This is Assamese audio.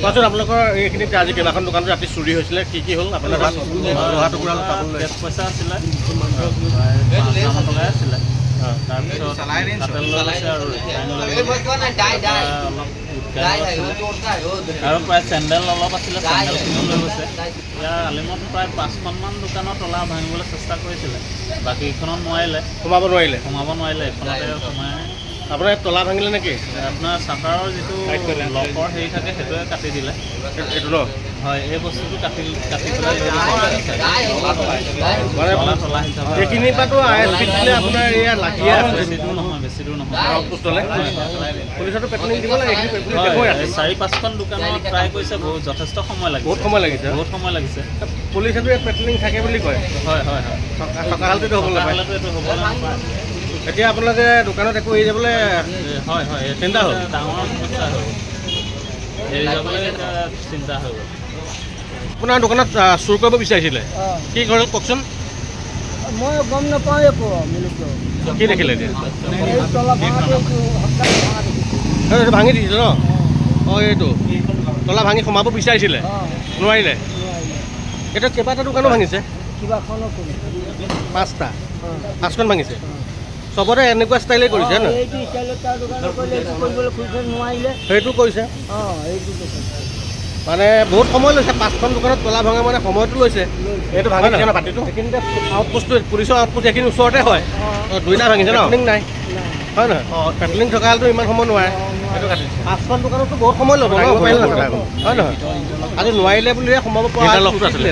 কোৱাচোন আপোনালোকৰ এইখিনিতে আজি কেইবাখন দোকানত ৰাতি চুৰি হৈছিলে কি কি হ'ল আপোনাৰ লোহা টুকুৰা কেছ পইচা আছিলে 5,000 টকা আছিলে তাৰপিছত আৰু প্ৰায় চেণ্ডেল অলপ আছিলে চেণ্ডেলখিনিও লৈ গৈছে ইয়াৰ আলিমত প্ৰায় 5খনমান দোকানৰ তলা ভাঙিবলৈ চেষ্টা কৰিছিলে বাকীকেইখনত সোমাব নোৱাৰিলে এইখনতে সোমাই আপোনাৰ তলা ভাঙিলে নেকি আপোনাৰ চাটাৰৰ যিটো লকৰ হেৰি থাকে সেইটোৱে কাটি দিলে এইটো ন হয় এই বস্তুটো কাটি পেলাই এইখিনি পৰাতো আপোনাৰ এয়া লাগিয়ে আছে বেছি দূৰ নহয় পুলিচতো পেট্ৰলিং দিব লাগে 4-5খন দোকানত ট্ৰাই কৰিছে যথেষ্ট সময় লাগিছে বহুত সময় লাগিছে পুলিচতো ইয়াত পেট্ৰলিং থাকে বুলি কয় হয় থকা হালতো হ'ব নাপায় এতিয়া আপোনালোকে দোকানত একো এৰি যাবলৈ হয় চিন্তা হ'ল ডাঙৰ সমস্যা হ'ল এৰি যাবলৈ চিন্তা হৈ গ'ল আপোনাৰ দোকানত চুৰ কৰিব বিচাৰিছিলে কি কৰিল কওকচোন মই গম নাপাওঁ একো কি দেখিলে এতিয়া ভাঙি দিছিলে ন অঁ এইটো তলা ভাঙি সোমাব বিচাৰিছিলে নোৱাৰিলে এতিয়া কেইবাটা দোকানো ভাঙিছে 5খন ভাঙিছে চবতে এনেকুৱা ষ্টাইলে কৰিছে ন সেইটো কৰিছে মানে বহুত সময় লৈছে 5খন দোকানত তলা ভঙা মানে সময়টো লৈছে এইটো ভাঙি দিছে ন পাতিটো এইখিনিতে আউটপোষ্ট পুলিচৰ আউটপোষ্ট এইখিনি ওচৰতে হয় 2টা ভাঙিছে ন পেট্ৰলিং নাই হয় নহয় পেট্ৰলিং থকা হ'লেতো ইমান সময় নোৱাৰে সেইটো কাটিছে 5খন দোকানতো বহুত সময় ল'ব হয় নহয় আজি নোৱাৰিলে বুলিহে সোমাব পৰা আছিলে